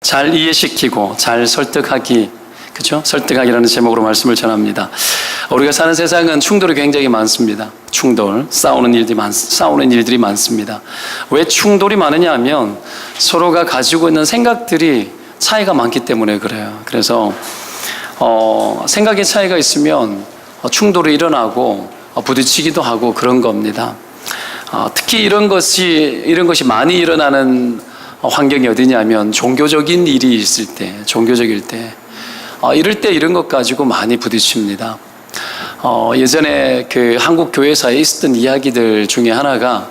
잘 이해시키고 잘 설득하기, 그렇죠? 설득하기라는 제목으로 말씀을 전합니다. 우리가 사는 세상은 충돌이 굉장히 많습니다. 충돌, 싸우는 일들이 많습니다. 왜 충돌이 많으냐 하면 서로가 가지고 있는 생각들이 차이가 많기 때문에 그래요. 그래서 생각의 차이가 있으면 충돌이 일어나고 부딪히기도 하고 그런 겁니다. 특히 이런 것이 많이 일어나는 환경이 어디냐면 종교적인 일이 있을 때, 종교적일 때, 이럴 때 이런 것 가지고 많이 부딪힙니다. 예전에 그 한국 교회사에 있었던 이야기들 중에 하나가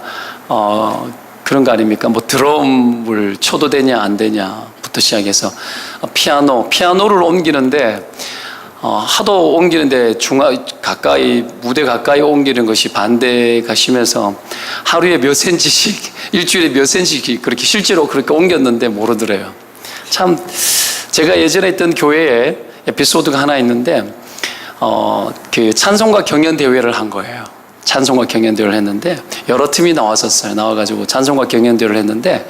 그런 거 아닙니까? 뭐 드럼을 쳐도 되냐 안 되냐부터 시작해서 피아노를 옮기는데 하도 옮기는데 무대 가까이 옮기는 것이 반대가 심해서 하루에 몇 센치씩, 일주일에 몇 센치씩 그렇게 실제로 그렇게 옮겼는데 모르더래요. 참, 제가 예전에 있던 교회에 에피소드가 하나 있는데, 그 찬송가 경연 대회를 한 거예요. 찬송가 경연 대회를 했는데, 여러 팀이 나왔었어요. 나와가지고 찬송가 경연 대회를 했는데,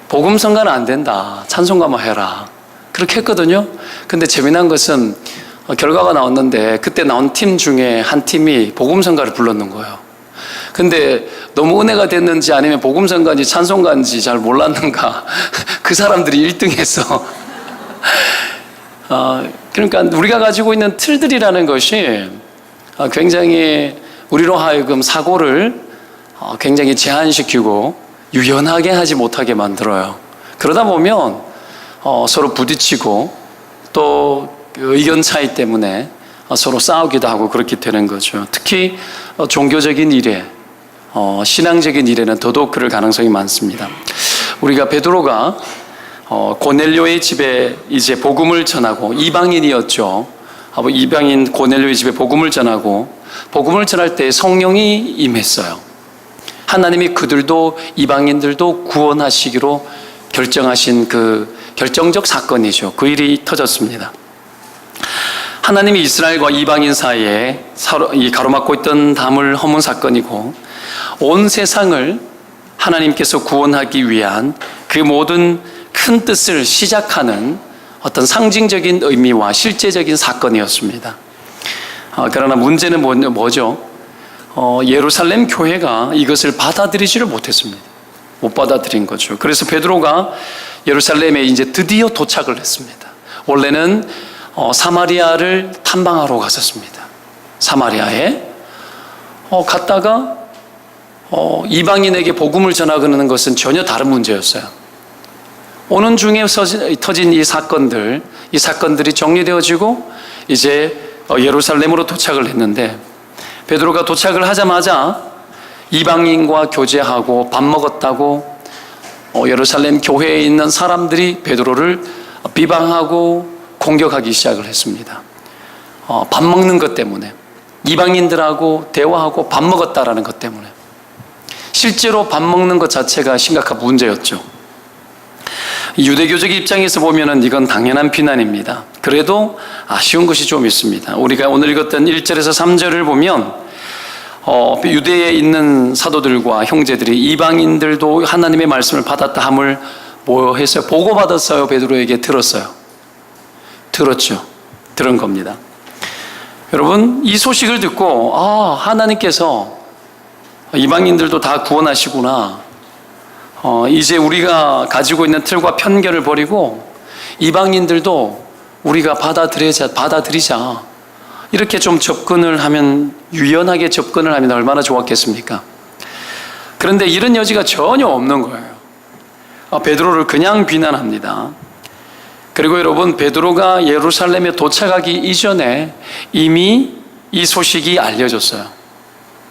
복음성가는 안 된다. 찬송가만 해라. 그렇게 했거든요. 근데 재미난 것은 결과가 나왔는데 그때 나온 팀 중에 한 팀이 복음성가를 불렀는 거예요. 근데 너무 은혜가 됐는지 아니면 복음성가인지 찬송가인지 잘 몰랐는가 그 사람들이 1등해서 그러니까 우리가 가지고 있는 틀들이라는 것이 굉장히 우리로 하여금 사고를 굉장히 제한시키고 유연하게 하지 못하게 만들어요. 그러다 보면 서로 부딪히고 또 의견 차이 때문에 서로 싸우기도 하고 그렇게 되는 거죠. 특히 종교적인 일에, 신앙적인 일에는 더더욱 그럴 가능성이 많습니다. 우리가 베드로가 고넬료의 집에 이제 복음을 전하고, 이방인이었죠. 이방인 고넬료의 집에 복음을 전하고 복음을 전할 때 성령이 임했어요. 하나님이 그들도 이방인들도 구원하시기로 결정하신 그 결정적 사건이죠. 그 일이 터졌습니다. 하나님이 이스라엘과 이방인 사이에 가로막고 있던 담을 허문 사건이고, 온 세상을 하나님께서 구원하기 위한 그 모든 큰 뜻을 시작하는 어떤 상징적인 의미와 실제적인 사건이었습니다. 그러나 문제는 뭐죠? 예루살렘 교회가 이것을 받아들이지를 못했습니다. 못 받아들인 거죠. 그래서 베드로가 예루살렘에 이제 드디어 도착을 했습니다. 원래는 사마리아를 탐방하러 갔었습니다. 사마리아에 갔다가 이방인에게 복음을 전하는 것은 전혀 다른 문제였어요. 오는 중에 터진 이 사건들이 정리되어지고 이제 예루살렘으로 도착을 했는데, 베드로가 도착을 하자마자 이방인과 교제하고 밥 먹었다고 예루살렘 교회에 있는 사람들이 베드로를 비방하고 공격하기 시작을 했습니다. 밥 먹는 것 때문에, 이방인들하고 대화하고 밥 먹었다라는 것 때문에. 실제로 밥 먹는 것 자체가 심각한 문제였죠. 유대교적 입장에서 보면은 이건 당연한 비난입니다. 그래도 아쉬운 것이 좀 있습니다. 우리가 오늘 읽었던 1절에서 3절을 보면 유대에 있는 사도들과 형제들이 이방인들도 하나님의 말씀을 받았다 함을 뭐 했어요? 보고받았어요? 베드로에게 들었어요? 들었죠. 들은 겁니다. 여러분, 이 소식을 듣고 하나님께서 이방인들도 다 구원하시구나. 이제 우리가 가지고 있는 틀과 편견을 버리고 이방인들도 우리가 받아들이자. 이렇게 좀 유연하게 접근을 하면 얼마나 좋았겠습니까? 그런데 이런 여지가 전혀 없는 거예요. 베드로를 그냥 비난합니다. 그리고 여러분, 베드로가 예루살렘에 도착하기 이전에 이미 이 소식이 알려졌어요.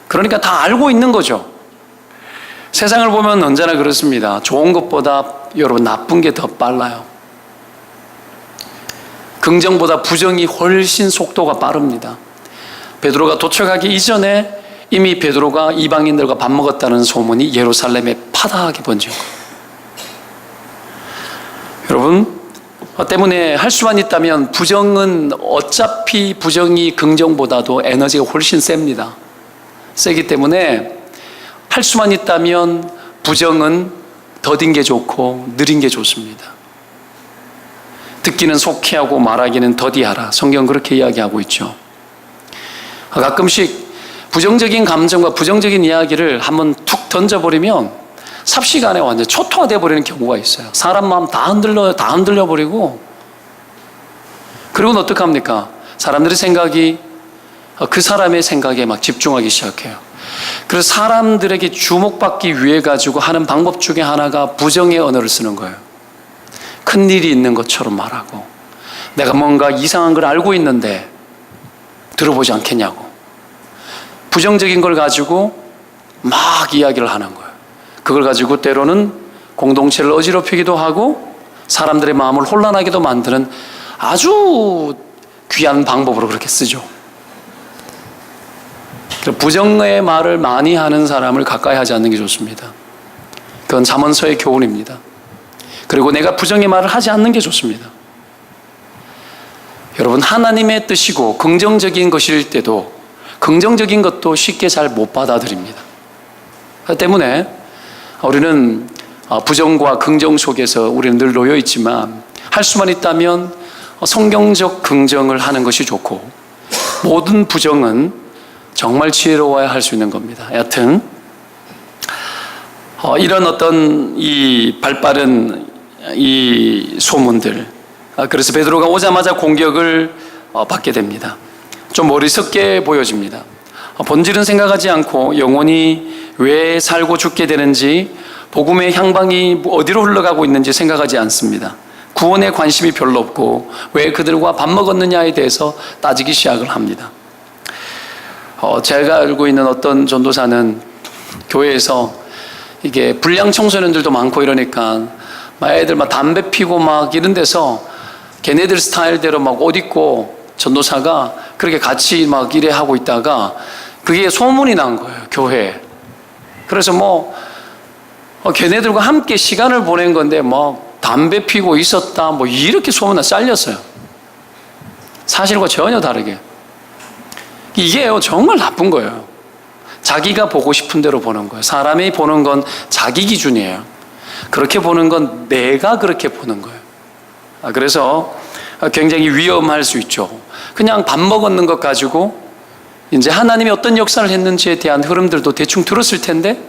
그러니까 다 알고 있는 거죠. 세상을 보면 언제나 그렇습니다. 좋은 것보다 여러분 나쁜 게 더 빨라요. 긍정보다 부정이 훨씬 속도가 빠릅니다. 베드로가 도착하기 이전에 이미 베드로가 이방인들과 밥 먹었다는 소문이 예루살렘에 파다하게 번진 거예요. 여러분, 때문에 할 수만 있다면 부정은 어차피 부정이 긍정보다도 에너지가 훨씬 셉니다. 세기 때문에 할 수만 있다면 부정은 더딘 게 좋고 느린 게 좋습니다. 듣기는 속히하고 말하기는 더디하라. 성경 그렇게 이야기하고 있죠. 가끔씩 부정적인 감정과 부정적인 이야기를 한번 툭 던져버리면 삽시간에 완전 초토화되어 버리는 경우가 있어요. 사람 마음 다 흔들려 버리고, 그리고는 어떡합니까? 사람들의 생각이 그 사람의 생각에 막 집중하기 시작해요. 그래서 사람들에게 주목받기 위해 가지고 하는 방법 중에 하나가 부정의 언어를 쓰는 거예요. 큰 일이 있는 것처럼 말하고, 내가 뭔가 이상한 걸 알고 있는데 들어보지 않겠냐고, 부정적인 걸 가지고 막 이야기를 하는 거예요. 그걸 가지고 때로는 공동체를 어지럽히기도 하고 사람들의 마음을 혼란하게도 만드는 아주 귀한 방법으로 그렇게 쓰죠. 부정의 말을 많이 하는 사람을 가까이 하지 않는 게 좋습니다. 그건 잠언서의 교훈입니다. 그리고 내가 부정의 말을 하지 않는 게 좋습니다. 여러분, 하나님의 뜻이고 긍정적인 것일 때도 긍정적인 것도 쉽게 잘 못 받아들입니다. 그렇기 때문에 우리는 부정과 긍정 속에서 우리는 늘 놓여 있지만, 할 수만 있다면 성경적 긍정을 하는 것이 좋고, 모든 부정은 정말 지혜로워야 할 수 있는 겁니다. 여하튼 이런 어떤 이 발빠른 이 소문들, 그래서 베드로가 오자마자 공격을 받게 됩니다. 좀 어리석게 보여집니다. 본질은 생각하지 않고 영혼이 왜 살고 죽게 되는지, 복음의 향방이 어디로 흘러가고 있는지 생각하지 않습니다. 구원에 관심이 별로 없고 왜 그들과 밥 먹었느냐에 대해서 따지기 시작을 합니다. 제가 알고 있는 어떤 전도사는 교회에서 이게 불량 청소년들도 많고 이러니까 막 애들 막 담배 피고 막 이런 데서 걔네들 스타일대로 막 옷 입고 전도사가 그렇게 같이 막 일해 하고 있다가 그게 소문이 난 거예요, 교회에. 그래서 걔네들과 함께 시간을 보낸 건데 담배 피고 있었다 이렇게 소문이 잘렸어요. 사실과 전혀 다르게. 이게요, 정말 나쁜 거예요. 자기가 보고 싶은 대로 보는 거예요. 사람이 보는 건 자기 기준이에요. 그렇게 보는 건 내가 그렇게 보는 거예요. 그래서 굉장히 위험할 수 있죠. 그냥 밥 먹었는 것 가지고 이제 하나님이 어떤 역사를 했는지에 대한 흐름들도 대충 들었을 텐데,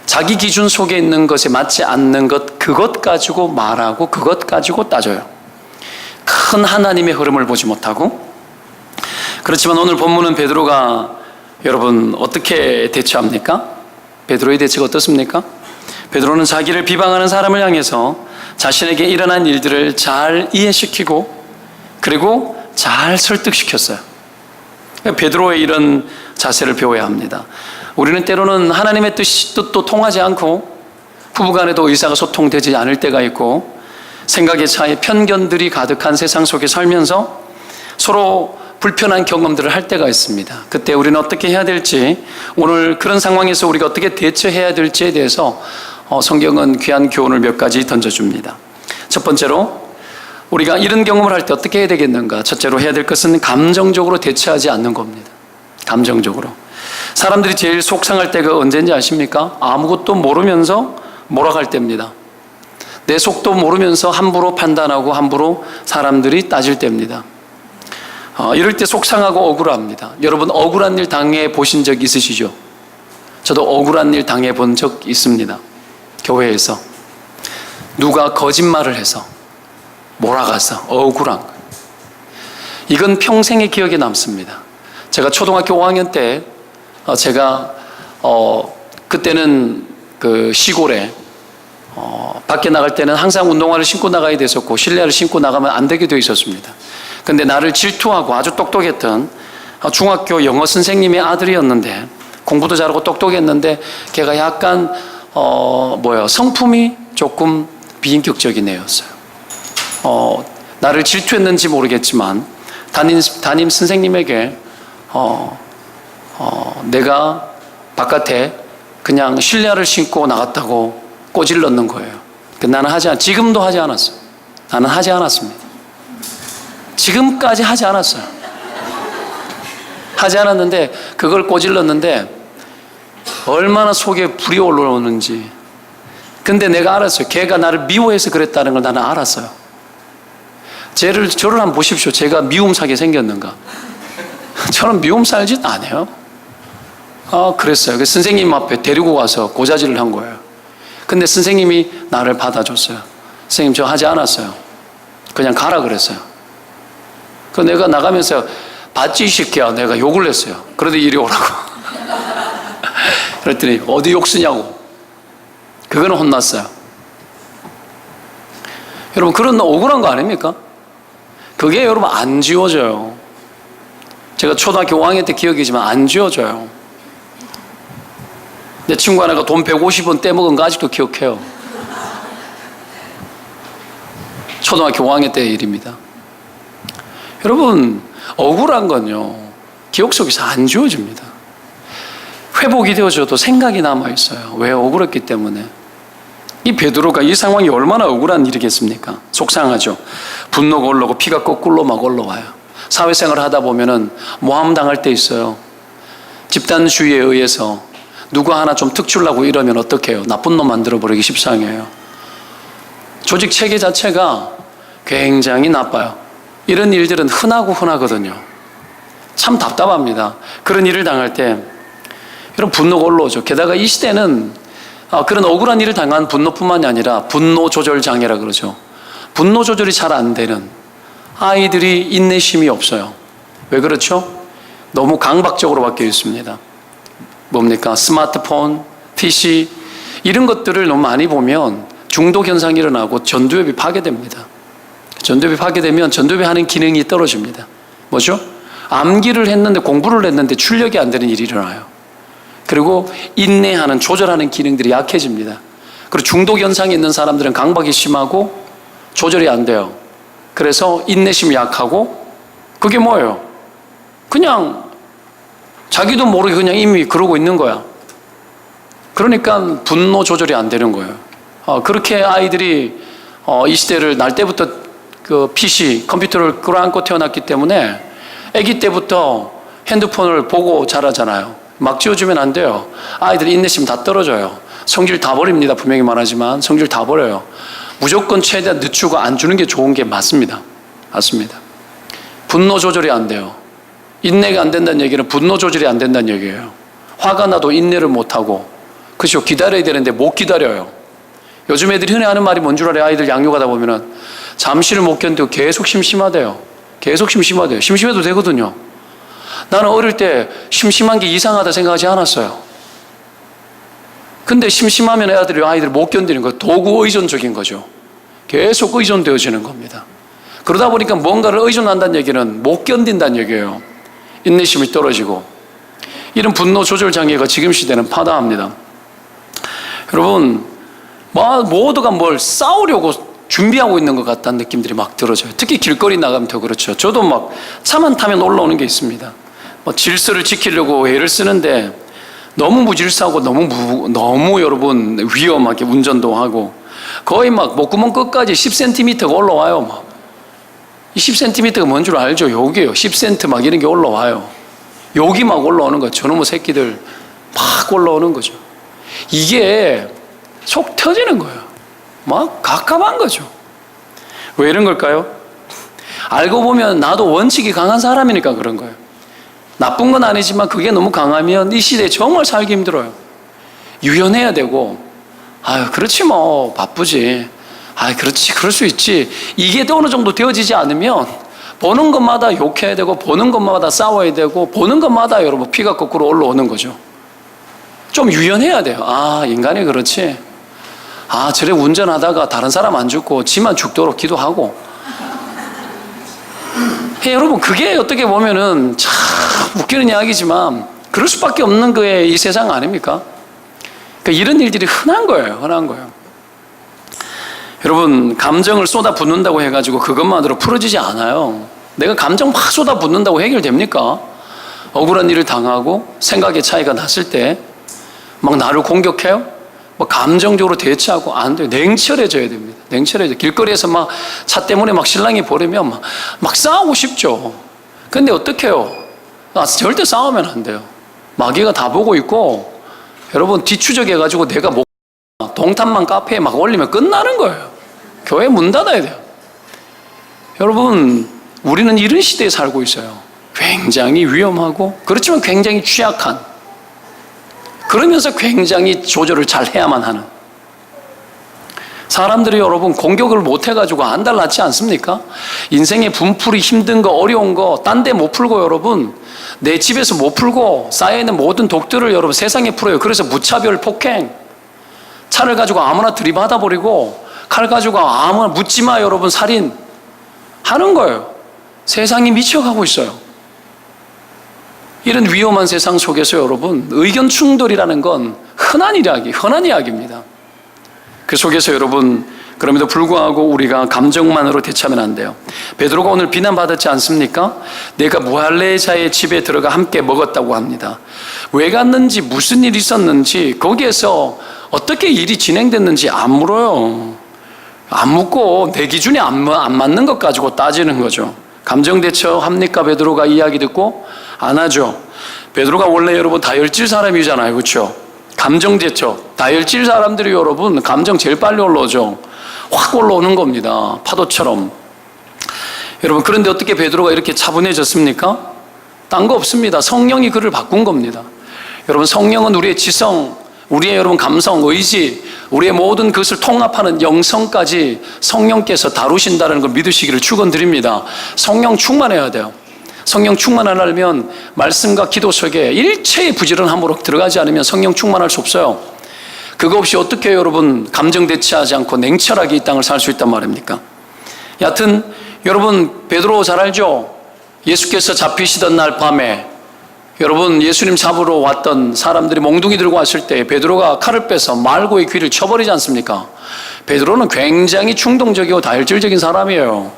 자기 기준 속에 있는 것에 맞지 않는 것, 그것 가지고 말하고 그것 가지고 따져요. 큰 하나님의 흐름을 보지 못하고. 그렇지만 오늘 본문은 베드로가 여러분 어떻게 대처합니까? 베드로의 대처가 어떻습니까? 베드로는 자기를 비방하는 사람을 향해서 자신에게 일어난 일들을 잘 이해시키고 그리고 잘 설득시켰어요. 베드로의 이런 자세를 배워야 합니다. 우리는 때로는 하나님의 뜻도 통하지 않고 부부간에도 의사가 소통되지 않을 때가 있고 생각의 차이, 편견들이 가득한 세상 속에 살면서 서로 불편한 경험들을 할 때가 있습니다. 그때 우리는 어떻게 해야 될지, 오늘 그런 상황에서 우리가 어떻게 대처해야 될지에 대해서 성경은 귀한 교훈을 몇 가지 던져줍니다. 첫 번째로, 우리가 이런 경험을 할 때 어떻게 해야 되겠는가? 첫째로 해야 될 것은 감정적으로 대처하지 않는 겁니다. 감정적으로. 사람들이 제일 속상할 때가 언제인지 아십니까? 아무것도 모르면서 몰아갈 때입니다. 내 속도 모르면서 함부로 판단하고 함부로 사람들이 따질 때입니다. 이럴 때 속상하고 억울합니다. 여러분, 억울한 일 당해 보신 적 있으시죠? 저도 억울한 일 당해 본 적 있습니다. 교회에서 누가 거짓말을 해서 몰아가서 억울한 거예요. 이건 평생의 기억에 남습니다. 제가 초등학교 5학년 때 제가 그때는 그 시골에 밖에 나갈 때는 항상 운동화를 신고 나가야 됐었고 실내화를 신고 나가면 안 되게 되어 있었습니다. 근데 나를 질투하고 아주 똑똑했던 중학교 영어 선생님의 아들이었는데, 공부도 잘하고 똑똑했는데 걔가 약간 성품이 조금 비인격적인 애였어요. 나를 질투했는지 모르겠지만 담임 선생님에게 내가 바깥에 그냥 실내화를 신고 나갔다고 꼬질 넣는 거예요. 나는 지금도 하지 않았어요. 나는 하지 않았습니다. 지금까지 하지 않았어요. 하지 않았는데 그걸 꼬질렀는데 얼마나 속에 불이 올라오는지, 근데 내가 알았어요. 걔가 나를 미워해서 그랬다는 걸 나는 알았어요. 저를 한번 보십시오. 제가 미움 사게 생겼는가? 저는 미움 살 짓 안 해요. 그랬어요. 그 선생님 앞에 데리고 가서 고자질을 한 거예요. 근데 선생님이 나를 받아줬어요. 선생님, 저 하지 않았어요. 그냥 가라 그랬어요. 그 내가 나가면서 봤지 이 새끼야, 내가 욕을 했어요. 그래도 이리 오라고. 그랬더니 어디 욕 쓰냐고. 그거는 혼났어요. 여러분, 그런 억울한 거 아닙니까? 그게 여러분 안 지워져요. 제가 초등학교 5학년 때 기억이지만 안 지워져요. 내 친구 하나가 돈 150원 떼먹은 거 아직도 기억해요. 초등학교 5학년 때의 일입니다. 여러분, 억울한 건요, 기억 속에서 안 지워집니다. 회복이 되어져도 생각이 남아있어요. 왜? 억울했기 때문에. 이 베드로가 이 상황이 얼마나 억울한 일이겠습니까? 속상하죠. 분노가 올라오고 피가 거꾸로 막 올라와요. 사회생활을 하다 보면은 모함당할 때 있어요. 집단주의에 의해서 누구 하나 좀 특출나고 이러면 어떡해요? 나쁜 놈 만들어버리기 십상이에요. 조직 체계 자체가 굉장히 나빠요. 이런 일들은 흔하거든요. 참 답답합니다. 그런 일을 당할 때 여러분 분노가 올라오죠. 게다가 이 시대는 그런 억울한 일을 당한 분노뿐만이 아니라 분노 조절 장애라 그러죠. 분노 조절이 잘 안 되는 아이들이 인내심이 없어요. 왜 그렇죠? 너무 강박적으로 바뀌어 있습니다. 뭡니까? 스마트폰, PC 이런 것들을 너무 많이 보면 중독 현상이 일어나고 전두엽이 파괴됩니다. 전두엽이 파괴되면 전두엽이 하는 기능이 떨어집니다. 뭐죠? 암기를 했는데 공부를 했는데 출력이 안 되는 일이 일어나요. 그리고 인내하는 조절하는 기능들이 약해집니다. 그리고 중독 현상이 있는 사람들은 강박이 심하고 조절이 안 돼요. 그래서 인내심이 약하고 그게 뭐예요? 그냥 자기도 모르게 그냥 이미 그러고 있는 거야. 그러니까 분노 조절이 안 되는 거예요. 그렇게 아이들이 이 시대를 날 때부터 그 PC, 컴퓨터를 끌어안고 태어났기 때문에 아기 때부터 핸드폰을 보고 자라잖아요. 막 지어주면 안 돼요. 아이들 인내심 다 떨어져요. 성질 다 버립니다. 분명히 말하지만 성질 다 버려요. 무조건 최대한 늦추고 안 주는 게 좋은 게 맞습니다. 맞습니다. 분노 조절이 안 돼요. 인내가 안 된다는 얘기는 분노 조절이 안 된다는 얘기예요. 화가 나도 인내를 못하고, 그렇죠. 기다려야 되는데 못 기다려요. 요즘 애들이 흔히 하는 말이 뭔 줄 알아요? 아이들 양육하다 보면은 잠시를 못 견디고 계속 심심하대요. 계속 심심하대요. 심심해도 되거든요. 나는 어릴 때 심심한 게 이상하다 생각하지 않았어요. 근데 심심하면 아이들이 못 견디는 거예요. 도구 의존적인 거죠. 계속 의존되어지는 겁니다. 그러다 보니까 뭔가를 의존한다는 얘기는 못 견딘다는 얘기예요. 인내심이 떨어지고. 이런 분노 조절 장애가 지금 시대는 파다합니다. 여러분, 모두가 뭘 싸우려고 준비하고 있는 것 같다는 느낌들이 막 들어져요. 특히 길거리 나가면 더 그렇죠. 저도 막 차만 타면 올라오는 게 있습니다. 질서를 지키려고 애를 쓰는데 너무 무질서하고 너무 여러분 위험하게 운전도 하고 거의 막 목구멍 끝까지 10cm가 올라와요. 막. 이 10cm가 뭔 줄 알죠? 욕이에요. 10cm 막 이런 게 올라와요. 욕이 막 올라오는 거죠. 저놈의 새끼들 막 올라오는 거죠. 이게 속 터지는 거예요. 막 갑갑한 거죠. 왜 이런 걸까요? 알고 보면 나도 원칙이 강한 사람이니까 그런 거예요. 나쁜 건 아니지만 그게 너무 강하면 이 시대에 정말 살기 힘들어요. 유연해야 되고, 그렇지 뭐 바쁘지. 그렇지 그럴 수 있지. 이게 어느 정도 되어지지 않으면 보는 것마다 욕해야 되고 보는 것마다 싸워야 되고 보는 것마다 여러분 피가 거꾸로 올라오는 거죠. 좀 유연해야 돼요. 인간이 그렇지. 저래 운전하다가 다른 사람 안 죽고 지만 죽도록 기도하고. 여러분, 그게 어떻게 보면은 참 웃기는 이야기지만 그럴 수밖에 없는 거에 이 세상 아닙니까? 그러니까 이런 일들이 흔한 거예요. 흔한 거예요. 여러분, 감정을 쏟아붓는다고 해가지고 그것만으로 풀어지지 않아요. 내가 감정 막 쏟아붓는다고 해결됩니까? 억울한 일을 당하고 생각의 차이가 났을 때 막 나를 공격해요? 감정적으로 대처하고 안 돼요. 냉철해져야 됩니다. 냉철해져. 길거리에서 막 차 때문에 막 신랑이 버리면 막 싸우고 싶죠. 근데 어떡해요? 절대 싸우면 안 돼요. 마귀가 다 보고 있고, 여러분 뒤추적해가지고 내가 돈 동탄만 카페에 막 올리면 끝나는 거예요. 교회 문 닫아야 돼요. 여러분, 우리는 이런 시대에 살고 있어요. 굉장히 위험하고, 그렇지만 굉장히 취약한, 그러면서 굉장히 조절을 잘 해야만 하는 사람들이 여러분 공격을 못 해가지고 안달 났지 않습니까? 인생의 분풀이 힘든 거, 어려운 거 딴 데 못 풀고 여러분, 내 집에서 못 풀고 쌓여있는 모든 독들을 여러분 세상에 풀어요. 그래서 무차별 폭행, 차를 가지고 아무나 들이받아 버리고, 칼 가지고 아무나 묻지마 여러분 살인 하는 거예요. 세상이 미쳐가고 있어요. 이런 위험한 세상 속에서 여러분, 의견 충돌이라는 건 흔한 이야기입니다. 그 속에서 여러분, 그럼에도 불구하고 우리가 감정만으로 대처하면 안 돼요. 베드로가 오늘 비난받았지 않습니까? 내가 무할레자의 집에 들어가 함께 먹었다고 합니다. 왜 갔는지, 무슨 일이 있었는지, 거기에서 어떻게 일이 진행됐는지 안 물어요. 안 묻고 내 기준에 안 맞는 것 가지고 따지는 거죠. 감정 대처합니까? 베드로가 이야기 듣고 안 하죠. 베드로가 원래 여러분 다혈질 사람이잖아요, 그렇죠? 감정 대처, 다혈질 사람들이 여러분 감정 제일 빨리 올라오죠. 확 올라오는 겁니다, 파도처럼. 여러분, 그런데 어떻게 베드로가 이렇게 차분해졌습니까? 딴 거 없습니다. 성령이 그를 바꾼 겁니다. 여러분, 성령은 우리의 지성, 우리의 여러분 감성, 의지, 우리의 모든 것을 통합하는 영성까지 성령께서 다루신다는 걸 믿으시기를 축원드립니다. 성령 충만해야 돼요. 성령 충만하려면 말씀과 기도 속에 일체의 부지런함으로 들어가지 않으면 성령 충만할 수 없어요. 그거 없이 어떻게 여러분 감정 대치하지 않고 냉철하게 이 땅을 살 수 있단 말입니까? 여하튼 여러분, 베드로 잘 알죠? 예수께서 잡히시던 날 밤에 여러분, 예수님 잡으러 왔던 사람들이 몽둥이 들고 왔을 때 베드로가 칼을 빼서 말고의 귀를 쳐버리지 않습니까? 베드로는 굉장히 충동적이고 다혈질적인 사람이에요.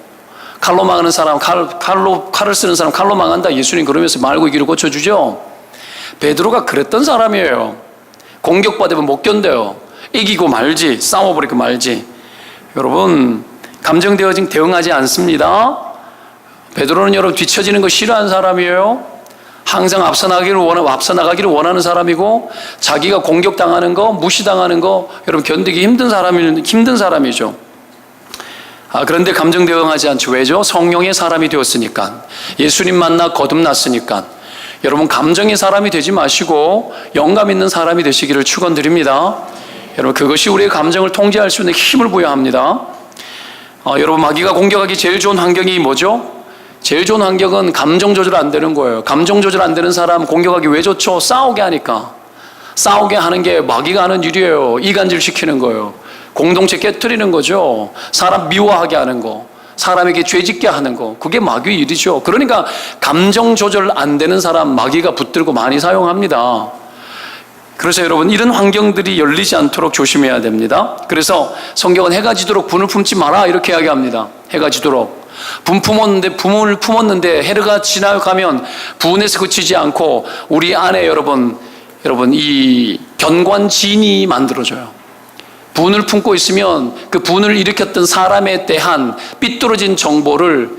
칼로 망하는 사람, 칼을 쓰는 사람 칼로 망한다, 예수님 그러면서 말고의 귀를 고쳐주죠. 베드로가 그랬던 사람이에요. 공격받으면 못 견뎌요. 이기고 말지, 싸워버리고 말지. 여러분, 감정 대응하지 않습니다. 베드로는 여러분 뒤처지는 거 싫어하는 사람이에요. 항상 앞서 나가기를 원하는 사람이고, 자기가 공격당하는 거, 무시당하는 거 여러분 견디기 힘든 사람이죠. 그런데 감정 대응하지 않죠. 왜죠? 성령의 사람이 되었으니까, 예수님 만나 거듭났으니까. 여러분, 감정의 사람이 되지 마시고 영감 있는 사람이 되시기를 축원드립니다. 여러분, 그것이 우리의 감정을 통제할 수 있는 힘을 부여합니다. 여러분, 마귀가 공격하기 제일 좋은 환경이 뭐죠? 제일 좋은 환경은 감정 조절 안 되는 거예요. 감정 조절 안 되는 사람 공격하기 왜 좋죠? 싸우게 하니까. 싸우게 하는 게 마귀가 하는 일이에요. 이간질 시키는 거예요. 공동체 깨트리는 거죠. 사람 미워하게 하는 거, 사람에게 죄짓게 하는 거, 그게 마귀 일이죠. 그러니까 감정 조절 안 되는 사람 마귀가 붙들고 많이 사용합니다. 그래서 여러분, 이런 환경들이 열리지 않도록 조심해야 됩니다. 그래서 성경은 해가 지도록 분을 품지 마라 이렇게 이야기합니다. 해가 지도록 분을 품었는데 해가 지나가면 분에서 그치지 않고 우리 안에 여러분 이 견관진이 만들어져요. 분을 품고 있으면 그 분을 일으켰던 사람에 대한 삐뚤어진 정보를,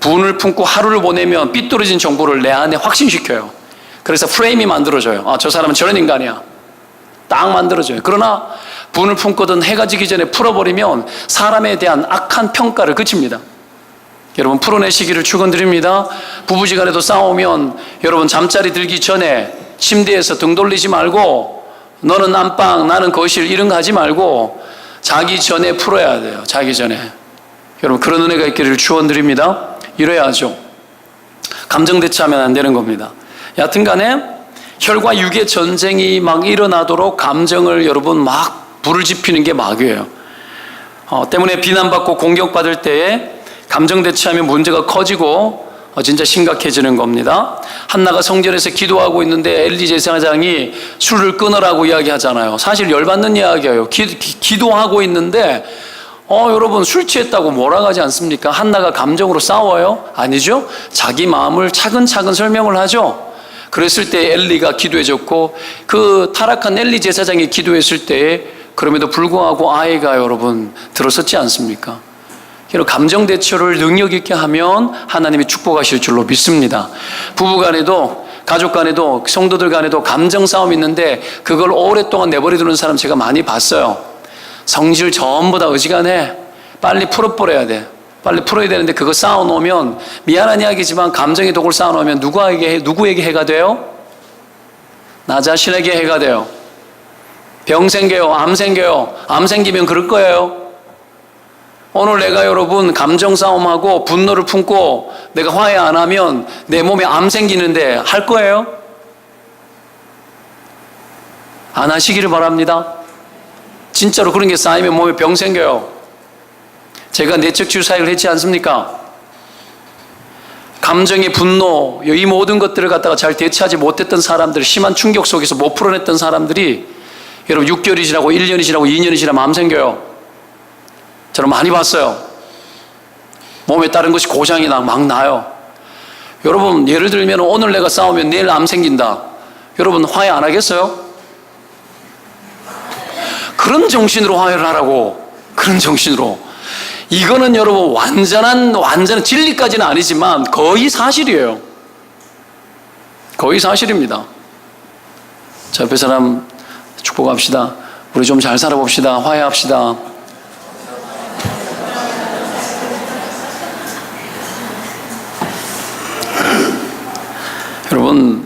분을 품고 하루를 보내면 삐뚤어진 정보를 내 안에 확신시켜요. 그래서 프레임이 만들어져요. 저 사람은 저런 인간이야. 딱 만들어져요. 그러나 분을 품거든 해가 지기 전에 풀어버리면 사람에 대한 악한 평가를 그칩니다. 여러분, 풀어내시기를 축원드립니다. 부부지간에도 싸우면 여러분 잠자리 들기 전에 침대에서 등 돌리지 말고, 너는 안방 나는 거실 이런 거 하지 말고 자기 전에 풀어야 돼요. 자기 전에. 여러분, 그런 은혜가 있기를 축원드립니다. 이래야죠. 감정 대처하면 안 되는 겁니다. 여하튼 간에 혈과 육의 전쟁이 막 일어나도록 감정을 여러분 막 불을 지피는 게 마귀예요. 때문에 비난받고 공격받을 때에 감정 대처하면 문제가 커지고 진짜 심각해지는 겁니다. 한나가 성전에서 기도하고 있는데 엘리 제사장이 술을 끊으라고 이야기하잖아요. 사실 열받는 이야기예요. 기도하고 있는데 여러분 술 취했다고 몰아가지 않습니까? 한나가 감정으로 싸워요? 아니죠. 자기 마음을 차근차근 설명을 하죠. 그랬을 때 엘리가 기도해줬고, 그 타락한 엘리 제사장이 기도했을 때 그럼에도 불구하고 아이가 여러분 들어섰지 않습니까? 감정 대처를 능력 있게 하면 하나님이 축복하실 줄로 믿습니다. 부부 간에도, 가족 간에도, 성도들 간에도 감정 싸움이 있는데 그걸 오랫동안 내버려 두는 사람 제가 많이 봤어요. 성질 전부 다 어지간해. 빨리 풀어버려야 돼. 빨리 풀어야 되는데 그거 쌓아놓으면, 미안한 이야기지만 감정의 독을 쌓아놓으면 누구에게 해가 돼요? 나 자신에게 해가 돼요. 병 생겨요. 암 생겨요. 암 생기면 그럴 거예요. 오늘 내가 여러분 감정 싸움하고 분노를 품고 내가 화해 안 하면 내 몸에 암 생기는데 할 거예요? 안 하시기를 바랍니다. 진짜로 그런 게 쌓이면 몸에 병 생겨요. 제가 내적 주사역을 했지 않습니까? 감정의 분노, 이 모든 것들을 갖다가 잘 대처하지 못했던 사람들, 심한 충격 속에서 못 풀어냈던 사람들이 여러분 6개월이 지나고 1년이 지나고 2년이 지나면 암 생겨요. 저는 많이 봤어요. 몸에 따른 것이 고장이 막 나요. 여러분 예를 들면 오늘 내가 싸우면 내일 암 생긴다. 여러분 화해 안 하겠어요? 그런 정신으로 화해를 하라고. 그런 정신으로. 이거는 여러분 완전한 진리까지는 아니지만 거의 사실이에요. 거의 사실입니다. 저 옆에 사람 축복합시다. 우리 좀 잘 살아봅시다. 화해합시다. 여러분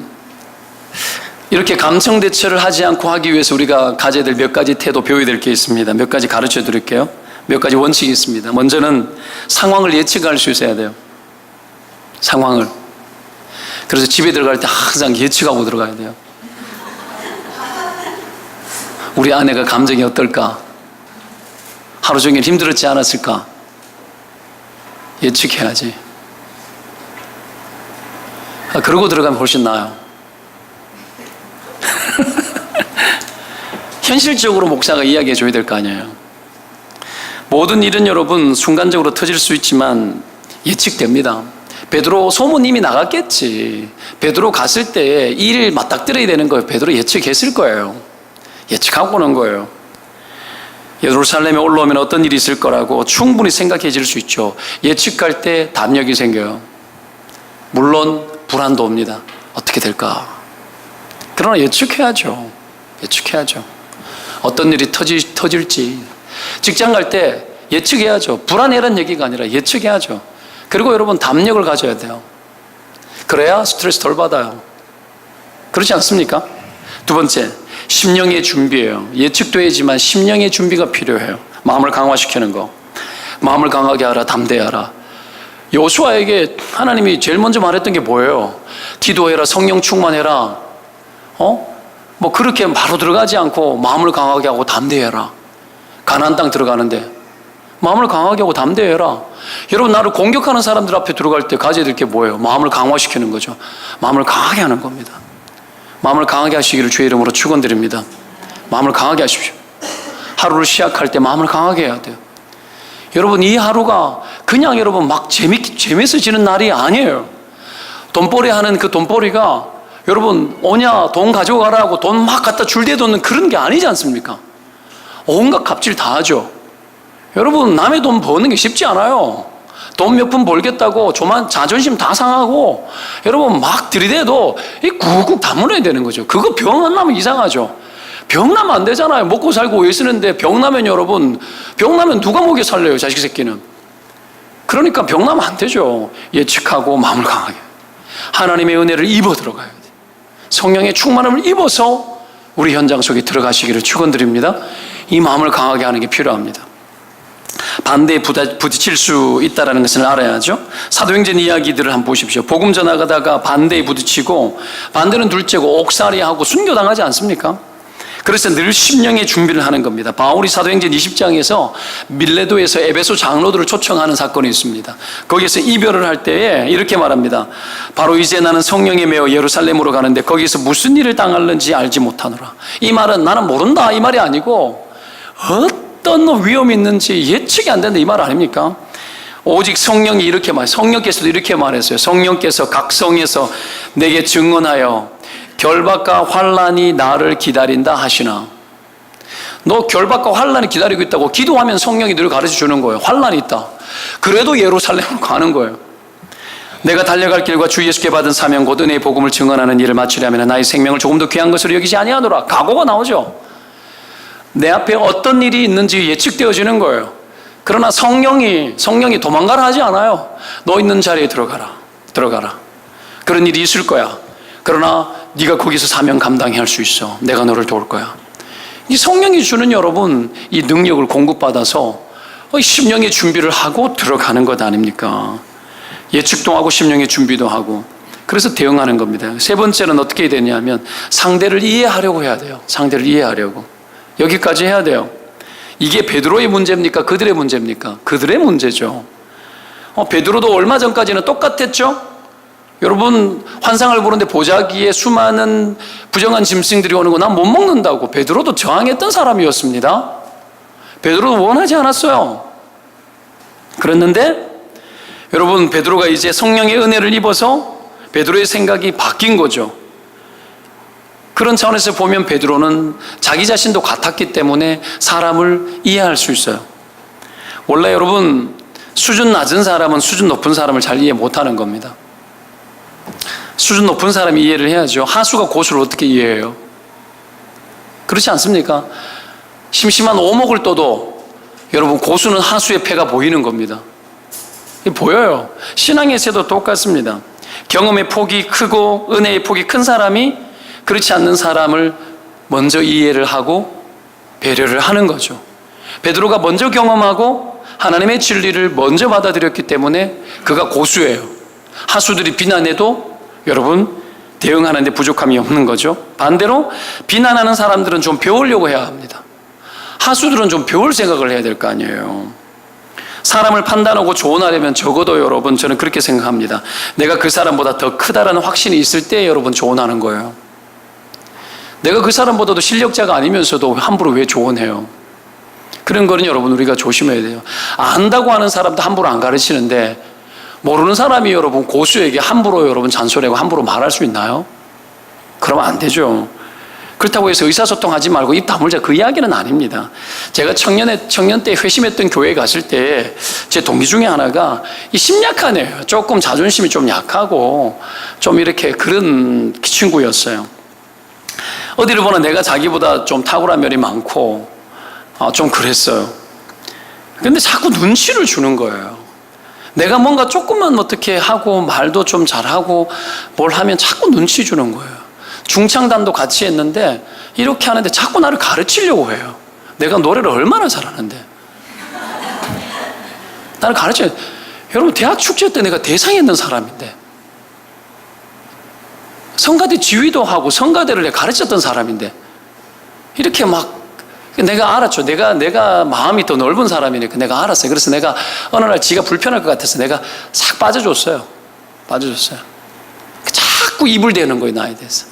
이렇게 감정 대처를 하지 않고 하기 위해서 우리가 가져야 될 몇 가지 태도, 배워야 될 게 있습니다. 몇 가지 가르쳐 드릴게요. 몇 가지 원칙이 있습니다. 먼저는 상황을 예측할 수 있어야 돼요. 상황을. 그래서 집에 들어갈 때 항상 예측하고 들어가야 돼요. 우리 아내가 감정이 어떨까? 하루 종일 힘들었지 않았을까? 예측해야지. 그러고 들어가면 훨씬 나아요. 현실적으로 목사가 이야기해 줘야 될 거 아니에요. 모든 일은 여러분 순간적으로 터질 수 있지만 예측됩니다. 베드로 소문 이미 나갔겠지. 베드로 갔을 때 일 맞닥뜨려야 되는 거예요. 베드로 예측했을 거예요. 예측하고 오는 거예요. 예루살렘에 올라오면 어떤 일이 있을 거라고 충분히 생각해질 수 있죠. 예측할 때 담력이 생겨요. 물론 불안도 옵니다. 어떻게 될까? 그러나 예측해야죠. 예측해야죠. 어떤 일이 터질지. 직장 갈 때 예측해야죠. 불안해라는 얘기가 아니라 예측해야죠. 그리고 여러분 담력을 가져야 돼요. 그래야 스트레스 덜 받아요. 그렇지 않습니까? 두 번째, 심령의 준비예요. 예측도 해야지만 심령의 준비가 필요해요. 마음을 강화시키는 거. 마음을 강하게 하라, 담대하라. 여호수아에게 하나님이 제일 먼저 말했던 게 뭐예요? 기도해라, 성령 충만해라. 뭐 그렇게 바로 들어가지 않고 마음을 강하게 하고 담대해라. 가나안 땅 들어가는데 마음을 강하게 하고 담대해라. 여러분 나를 공격하는 사람들 앞에 들어갈 때 가져야 될 게 뭐예요? 마음을 강화시키는 거죠. 마음을 강하게 하는 겁니다. 마음을 강하게 하시기를 주의 이름으로 축원드립니다. 마음을 강하게 하십시오. 하루를 시작할 때 마음을 강하게 해야 돼요. 여러분 이 하루가 그냥 여러분 막 재밌어지는 날이 아니에요. 돈벌이 하는 그 돈벌이가 여러분 오냐 돈 가져가라고 돈 막 갖다 줄대놓는 그런 게 아니지 않습니까? 온갖 갑질 다 하죠. 여러분 남의 돈 버는 게 쉽지 않아요. 돈 몇 푼 벌겠다고 자존심 다 상하고 여러분 막 들이대도 꾹꾹 다물어야 되는 거죠. 그거 병 안 나면 이상하죠. 병 나면 안 되잖아요. 먹고 살고 왜 쓰는데 병 나면 여러분 병 나면 누가 먹여 살려요 자식 새끼는. 그러니까 병 나면 안 되죠. 예측하고 마음을 강하게 하나님의 은혜를 입어 들어가야 돼요. 성령의 충만함을 입어서 우리 현장 속에 들어가시기를 축원드립니다. 이 마음을 강하게 하는 게 필요합니다. 반대에 부딪힐 수 있다는 것을 알아야죠. 사도행전 이야기들을 한번 보십시오. 복음 전하다가 반대에 부딪히고 반대는 둘째고 옥살이하고 순교당하지 않습니까? 그래서 늘 심령의 준비를 하는 겁니다. 바울이 사도행전 20장에서 밀레도에서 에베소 장로들을 초청하는 사건이 있습니다. 거기서 이별을 할 때에 이렇게 말합니다. 바로 이제 나는 성령에 매어 예루살렘으로 가는데 거기서 무슨 일을 당할는지 알지 못하노라. 이 말은 나는 모른다 이 말이 아니고 어떤 위험이 있는지 예측이 안 된다 이 말 아닙니까? 오직 성령이 이렇게 성령께서도 이렇게 말했어요. 성령께서 각 성에서 내게 증언하여 결박과 환난이 나를 기다린다 하시나. 너 결박과 환난이 기다리고 있다고 기도하면 성령이 늘 가르쳐 주는 거예요. 환난이 있다. 그래도 예루살렘으로 가는 거예요. 내가 달려갈 길과 주 예수께 받은 사명 곧 은혜의 복음을 증언하는 일을 마치려면 나의 생명을 조금 더 귀한 것으로 여기지 아니하노라. 각오가 나오죠. 내 앞에 어떤 일이 있는지 예측되어지는 거예요. 그러나 성령이 도망가라 하지 않아요. 너 있는 자리에 들어가라. 그런 일이 있을 거야. 그러나 네가 거기서 사명 감당해야 할 수 있어. 내가 너를 도울 거야. 이 성령이 주는 여러분 이 능력을 공급받아서 심령의 준비를 하고 들어가는 것 아닙니까? 예측도 하고 심령의 준비도 하고 그래서 대응하는 겁니다. 세 번째는 어떻게 되냐면 상대를 이해하려고 해야 돼요. 상대를 이해하려고. 여기까지 해야 돼요. 이게 베드로의 문제입니까? 그들의 문제입니까? 그들의 문제죠. 베드로도 얼마 전까지는 똑같았죠? 여러분 환상을 보는데 보자기에 수많은 부정한 짐승들이 오는 거 난 못 먹는다고 베드로도 저항했던 사람이었습니다. 베드로도 원하지 않았어요. 그랬는데 여러분 베드로가 이제 성령의 은혜를 입어서 베드로의 생각이 바뀐 거죠. 그런 차원에서 보면 베드로는 자기 자신도 같았기 때문에 사람을 이해할 수 있어요. 원래 여러분 수준 낮은 사람은 수준 높은 사람을 잘 이해 못하는 겁니다. 수준 높은 사람이 이해를 해야죠. 하수가 고수를 어떻게 이해해요? 그렇지 않습니까? 심심한 오목을 떠도 여러분 고수는 하수의 패가 보이는 겁니다. 보여요. 신앙에서도 똑같습니다. 경험의 폭이 크고 은혜의 폭이 큰 사람이 그렇지 않는 사람을 먼저 이해를 하고 배려를 하는 거죠. 베드로가 먼저 경험하고 하나님의 진리를 먼저 받아들였기 때문에 그가 고수예요. 하수들이 비난해도 여러분 대응하는데 부족함이 없는 거죠. 반대로 비난하는 사람들은 좀 배우려고 해야 합니다. 하수들은 좀 배울 생각을 해야 될 거 아니에요. 사람을 판단하고 조언하려면 적어도 여러분 저는 그렇게 생각합니다. 내가 그 사람보다 더 크다라는 확신이 있을 때 여러분 조언하는 거예요. 내가 그 사람보다도 실력자가 아니면서도 함부로 왜 조언해요? 그런 거는 여러분 우리가 조심해야 돼요. 안다고 하는 사람도 함부로 안 가르치는데 모르는 사람이 여러분 고수에게 함부로 여러분 잔소리하고 함부로 말할 수 있나요? 그러면 안 되죠. 그렇다고 해서 의사소통하지 말고 입 다물자 그 이야기는 아닙니다. 제가 청년 때 회심했던 교회에 갔을 때 제 동기 중에 하나가 이 심약한 애예요. 조금 자존심이 좀 약하고 좀 이렇게 그런 친구였어요. 어디를 보나 내가 자기보다 좀 탁월한 면이 많고 좀 그랬어요. 근데 자꾸 눈치를 주는 거예요. 내가 뭔가 조금만 어떻게 하고 말도 좀 잘하고 뭘 하면 자꾸 눈치 주는 거예요. 중창단도 같이 했는데 이렇게 하는데 자꾸 나를 가르치려고 해요. 내가 노래를 얼마나 잘하는데 나를 가르쳐요. 여러분 대학 축제 때 내가 대상했던 사람인데 성가대 지휘도 하고 성가대를 내가 가르쳤던 사람인데 이렇게 막 내가 알았죠. 내가 마음이 더 넓은 사람이니까 내가 알았어요. 그래서 내가 어느 날 지가 불편할 것 같아서 내가 싹 빠져줬어요. 자꾸 입을 대는 거예요. 나에 대해서.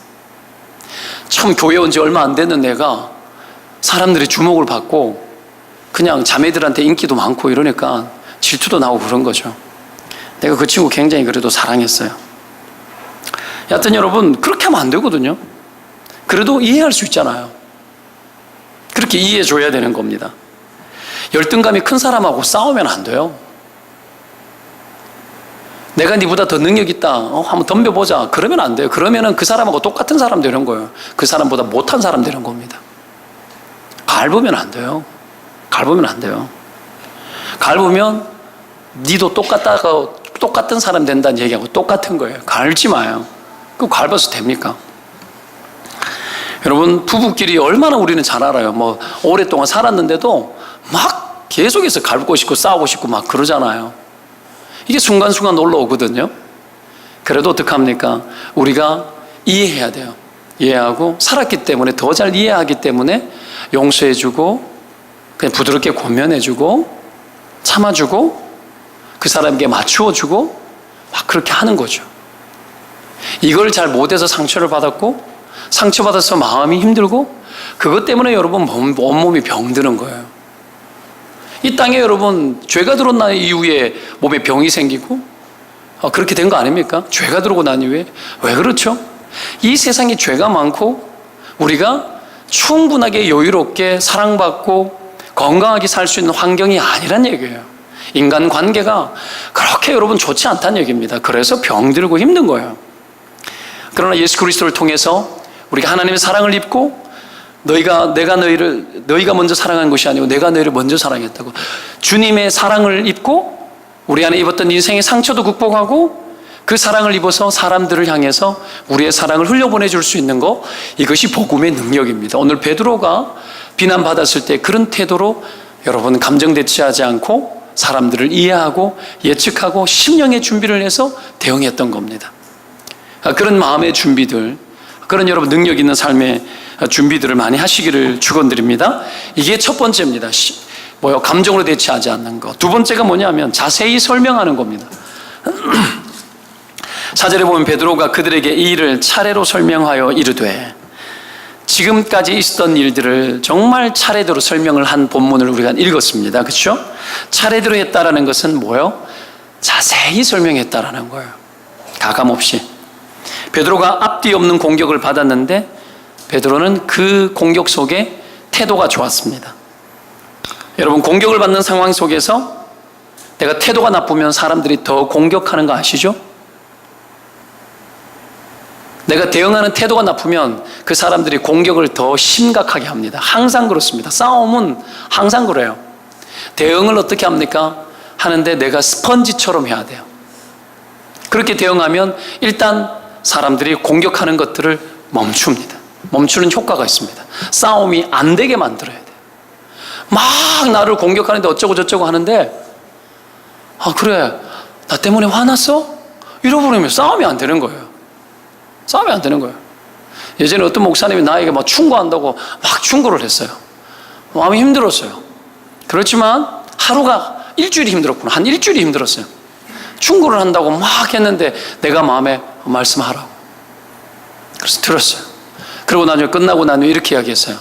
처음 교회 온 지 얼마 안 되는 내가 사람들이 주목을 받고 그냥 자매들한테 인기도 많고 이러니까 질투도 나고 그런 거죠. 내가 그 친구 굉장히 그래도 사랑했어요. 여하튼 여러분 그렇게 하면 안 되거든요. 그래도 이해할 수 있잖아요. 그렇게 이해해 줘야 되는 겁니다. 열등감이 큰 사람하고 싸우면 안 돼요. 내가 네보다 더 능력 있다. 한번 덤벼보자. 그러면 안 돼요. 그러면은 그 사람하고 똑같은 사람 되는 거예요. 그 사람보다 못한 사람 되는 겁니다. 갈보면 안 돼요. 갈보면 니도 똑같은 사람 된다는 얘기하고 똑같은 거예요. 갈지 마요. 그거 갈봐서 됩니까? 여러분 부부끼리 얼마나 우리는 잘 알아요. 뭐 오랫동안 살았는데도 막 계속해서 갈고 싶고 싸우고 싶고 막 그러잖아요. 이게 순간순간 올라오거든요. 그래도 어떡합니까? 우리가 이해해야 돼요. 이해하고 살았기 때문에 더 잘 이해하기 때문에 용서해주고 그냥 부드럽게 권면해주고 참아주고 그 사람에게 맞추어주고 막 그렇게 하는 거죠. 이걸 잘 못해서 상처를 받았고 상처받아서 마음이 힘들고 그것 때문에 여러분 온몸이 병드는 거예요. 이 땅에 여러분 죄가 들어온 날 이후에 몸에 병이 생기고 그렇게 된 거 아닙니까? 죄가 들어오고 난 이후에. 왜 그렇죠? 이 세상에 죄가 많고 우리가 충분하게 여유롭게 사랑받고 건강하게 살 수 있는 환경이 아니란 얘기예요. 인간관계가 그렇게 여러분 좋지 않다는 얘기입니다. 그래서 병들고 힘든 거예요. 그러나 예수 그리스도를 통해서 우리가 하나님의 사랑을 입고 너희가 먼저 사랑한 것이 아니고 내가 너희를 먼저 사랑했다고. 주님의 사랑을 입고 우리 안에 입었던 인생의 상처도 극복하고 그 사랑을 입어서 사람들을 향해서 우리의 사랑을 흘려보내줄 수 있는 것, 이것이 복음의 능력입니다. 오늘 베드로가 비난받았을 때 그런 태도로 여러분 감정 대치하지 않고 사람들을 이해하고 예측하고 심령의 준비를 해서 대응했던 겁니다. 그런 마음의 준비들, 그런 여러분 능력 있는 삶의 준비들을 많이 하시기를 축원드립니다. 이게 첫 번째입니다. 감정으로 대치하지 않는 것. 두 번째가 뭐냐면 자세히 설명하는 겁니다. 4절에 보면 베드로가 그들에게 이 일을 차례로 설명하여 이르되, 지금까지 있었던 일들을 정말 차례대로 설명을 한 본문을 우리가 읽었습니다. 그렇죠? 차례대로 했다라는 것은 뭐예요? 자세히 설명했다라는 거예요. 가감없이. 베드로가 앞뒤 없는 공격을 받았는데 베드로는 그 공격 속에 태도가 좋았습니다. 여러분, 공격을 받는 상황 속에서 내가 태도가 나쁘면 사람들이 더 공격하는 거 아시죠? 내가 대응하는 태도가 나쁘면 그 사람들이 공격을 더 심각하게 합니다. 항상 그렇습니다. 싸움은 항상 그래요. 대응을 어떻게 합니까? 하는데 내가 스펀지처럼 해야 돼요. 그렇게 대응하면 일단 사람들이 공격하는 것들을 멈춥니다. 멈추는 효과가 있습니다. 싸움이 안 되게 만들어야 돼요. 막 나를 공격하는데 어쩌고 저쩌고 하는데, 그래, 나 때문에 화났어? 이러버리면 싸움이 안 되는 거예요. 싸움이 안 되는 거예요. 예전에 어떤 목사님이 나에게 막 충고한다고 막 충고를 했어요. 마음이 힘들었어요. 그렇지만 하루가 일주일이 힘들었구나. 한 일주일이 힘들었어요. 충고를 한다고 막 했는데 내가 마음에 말씀하라고. 그래서 들었어요. 그리고 나중에 끝나고 난 후에 이렇게 이야기했어요.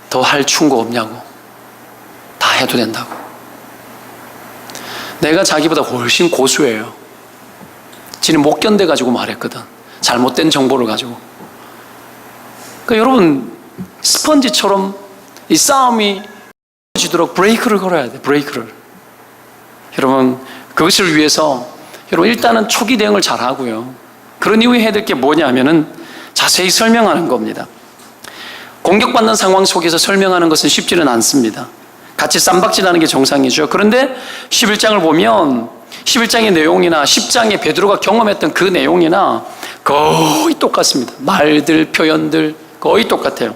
더 할 충고 없냐고. 다 해도 된다고. 내가 자기보다 훨씬 고수예요. 지는 못 견뎌가지고 말했거든. 잘못된 정보를 가지고. 그러니까 여러분, 스펀지처럼 이 싸움이 지도록 브레이크를 걸어야 돼. 브레이크를. 여러분, 그것을 위해서 여러분 일단은 초기 대응을 잘 하고요. 그런 이후에 해야 될 게 뭐냐면은 자세히 설명하는 겁니다. 공격받는 상황 속에서 설명하는 것은 쉽지는 않습니다. 같이 쌈박질하는 게 정상이죠. 그런데 11장을 보면 11장의 내용이나 10장의 베드로가 경험했던 그 내용이나 거의 똑같습니다. 말들, 표현들 거의 똑같아요.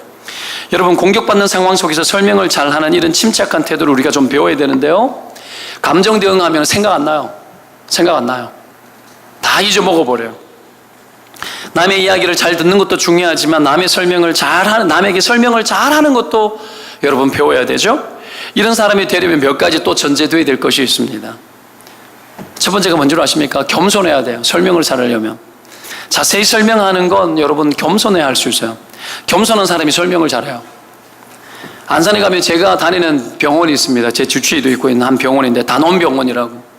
여러분, 공격받는 상황 속에서 설명을 잘하는 이런 침착한 태도를 우리가 좀 배워야 되는데요. 감정 대응하면 생각 안 나요. 생각 안 나요. 다 잊어먹어버려요. 남의 이야기를 잘 듣는 것도 중요하지만 남에게 설명을 잘하는 것도 여러분 배워야 되죠. 이런 사람이 되려면 몇 가지 또 전제돼야 될 것이 있습니다. 첫 번째가 뭔지 아십니까? 겸손해야 돼요. 설명을 잘하려면. 자세히 설명하는 건 여러분 겸손해야 할 수 있어요. 겸손한 사람이 설명을 잘해요. 안산에 가면 제가 다니는 병원이 있습니다. 제 주치의도 있고 있는 한 병원인데 단원병원이라고.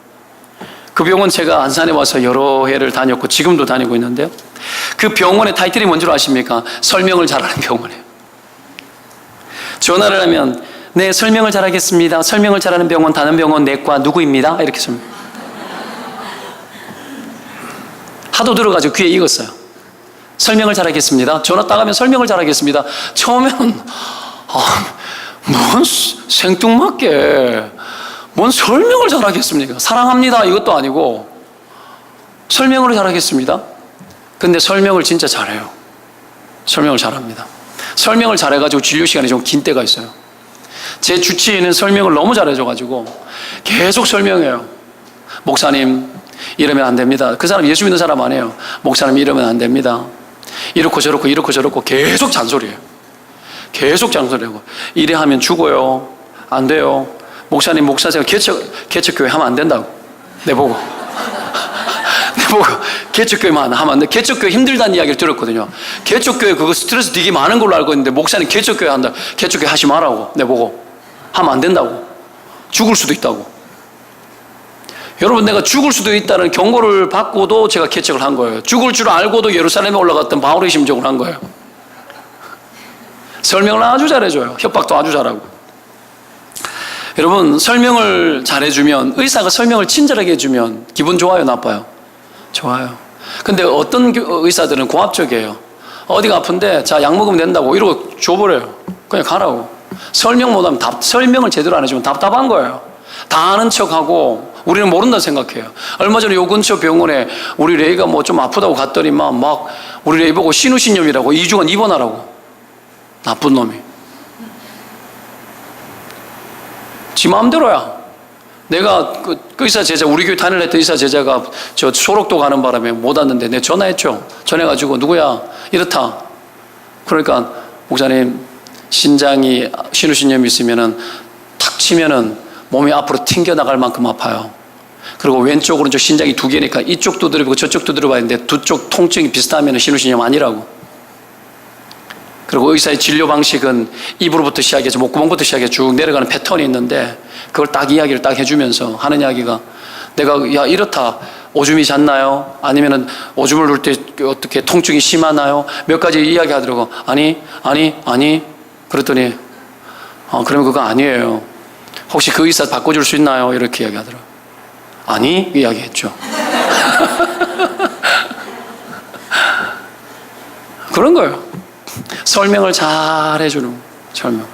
그 병원 제가 안산에 와서 여러 해를 다녔고 지금도 다니고 있는데요. 그 병원의 타이틀이 뭔지 아십니까? 설명을 잘하는 병원이에요. 전화를 하면 네, 설명을 잘하겠습니다. 설명을 잘하는 병원 단원병원 내과 누구입니다. 이렇게 씁니다. 하도 들어가지고 귀에 익었어요. 설명을 잘하겠습니다. 전화 따가면 설명을 잘하겠습니다. 처음에는 뭔 생뚱맞게 뭔 설명을 잘하겠습니까? 사랑합니다 이것도 아니고 설명을 잘하겠습니다. 근데 설명을 진짜 잘해요. 설명을 잘합니다. 설명을 잘해가지고 진료 시간이 좀 긴 때가 있어요. 제 주치의는 설명을 너무 잘해줘가지고 계속 설명해요. 목사님 이러면 안 됩니다. 그 사람 예수 믿는 사람 아니에요. 목사님 이러면 안 됩니다. 이렇고 저렇고 이렇고 저렇고 계속 잔소리해요. 계속 잔소리하고 이래 하면 죽어요. 안 돼요. 목사님 목사생활 개척교회 하면 안 된다고. 내보고 개척교회만 하면 안 돼. 개척교회 힘들다는 이야기를 들었거든요. 개척교회 그거 스트레스 되게 많은 걸로 알고 있는데 목사님 개척교회 한다. 개척교회 하지 말라고. 내보고 하면 안 된다고. 죽을 수도 있다고. 여러분, 내가 죽을 수도 있다는 경고를 받고도 제가 개척을 한 거예요. 죽을 줄 알고도 예루살렘에 올라갔던 바울의 심정을 한 거예요. 설명을 아주 잘해줘요. 협박도 아주 잘하고. 여러분, 설명을 잘해주면, 의사가 설명을 친절하게 해주면 기분 좋아요, 나빠요? 좋아요. 근데 어떤 의사들은 공합적이에요. 어디가 아픈데 자, 약 먹으면 된다고 이러고 줘버려요. 그냥 가라고. 설명 못하면 설명을 제대로 안 해주면 답답한 거예요. 다 아는 척하고 우리는 모른다 생각해요. 얼마 전에 요 근처 병원에 우리 레이가 뭐 좀 아프다고 갔더니만 막 우리 레이 보고 신우신염이라고 2주간 입원하라고. 나쁜 놈이. 지 마음대로야. 내가 그 의사 제자, 우리 교회 다닐랬던 의사 제자가 저 소록도 가는 바람에 못 왔는데 내가 전화했죠. 전해가지고 누구야? 이렇다. 그러니까 목사님 신장이 신우신염이 있으면은 탁 치면은 몸이 앞으로 튕겨나갈 만큼 아파요. 그리고 왼쪽 오른쪽 신장이 두 개니까 이쪽도 들어보고 저쪽도 들어봐야 되는데 두 쪽 통증이 비슷하면 신우신염 아니라고. 그리고 의사의 진료 방식은 입으로부터 시작해서 목구멍부터 시작해서 쭉 내려가는 패턴이 있는데 그걸 딱 이야기를 딱 해주면서 하는 이야기가 내가 야 이렇다. 오줌이 잤나요? 아니면은 오줌을 누를 때 어떻게 통증이 심하나요? 몇 가지 이야기하더라고. 아니 그랬더니 그러면 그거 아니에요. 혹시 그 의사 바꿔줄 수 있나요? 이렇게 이야기하더라고. 아니 이야기했죠. 그런 거예요. 설명을 잘 해주는 거예요. 설명.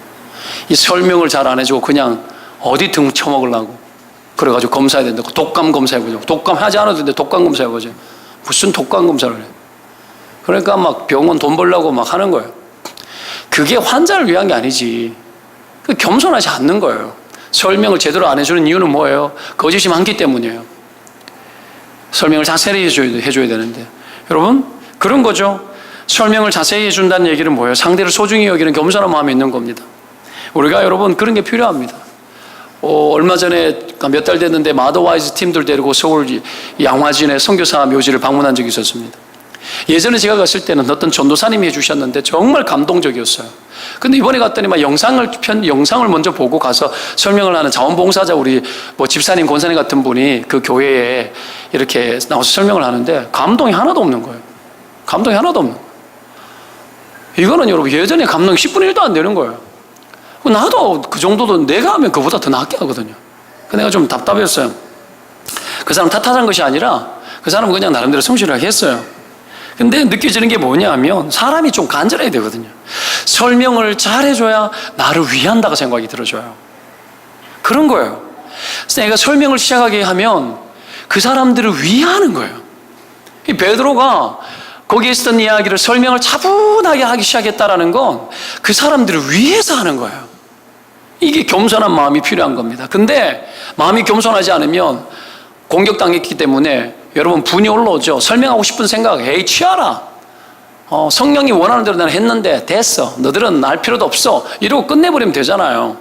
이 설명을 잘 안 해주고 그냥 어디 등 쳐먹으려고 그래가지고 검사해야 된다고. 독감 검사해보자고. 독감 하지 않아도 되는데 독감 검사해보자. 무슨 독감 검사를 해. 그러니까 막 병원 돈 벌려고 막 하는 거예요. 그게 환자를 위한 게 아니지. 겸손하지 않는 거예요. 설명을 제대로 안 해주는 이유는 뭐예요? 거짓이 많기 때문이에요. 설명을 자세히 해줘야 되는데. 여러분 그런 거죠. 설명을 자세히 해준다는 얘기는 뭐예요? 상대를 소중히 여기는 겸손한 마음이 있는 겁니다. 우리가 여러분 그런 게 필요합니다. 얼마 전에 몇 달 됐는데 마더와이즈 팀들 데리고 서울 양화진의 선교사 묘지를 방문한 적이 있었습니다. 예전에 제가 갔을 때는 어떤 전도사님이 해주셨는데 정말 감동적이었어요. 근데 이번에 갔더니 막 영상을 먼저 보고 가서 설명을 하는 자원봉사자 우리 뭐 집사님, 권사님 같은 분이 그 교회에 이렇게 나와서 설명을 하는데 감동이 하나도 없는 거예요. 감동이 하나도 없는 거예요. 이거는 여러분 예전에 감동이 10분의 1도 안 되는 거예요. 나도 그 정도도 내가 하면 그보다 더 낫게 하거든요. 내가 좀 답답했어요. 그 사람 탓하는 것이 아니라 그 사람은 그냥 나름대로 성실하게 했어요. 근데 느껴지는 게 뭐냐면 사람이 좀 간절해야 되거든요. 설명을 잘 해줘야 나를 위한다고 생각이 들어져요. 그런 거예요. 그래서 내가 설명을 시작하게 하면 그 사람들을 위하는 거예요. 이 베드로가 거기에 있었던 이야기를 설명을 차분하게 하기 시작했다는 건 그 사람들을 위해서 하는 거예요. 이게 겸손한 마음이 필요한 겁니다. 근데 마음이 겸손하지 않으면 공격당했기 때문에 여러분 분이 올라오죠. 설명하고 싶은 생각, 에이 취하라. 성령이 원하는 대로 나는 했는데 됐어. 너들은 알 필요도 없어. 이러고 끝내버리면 되잖아요.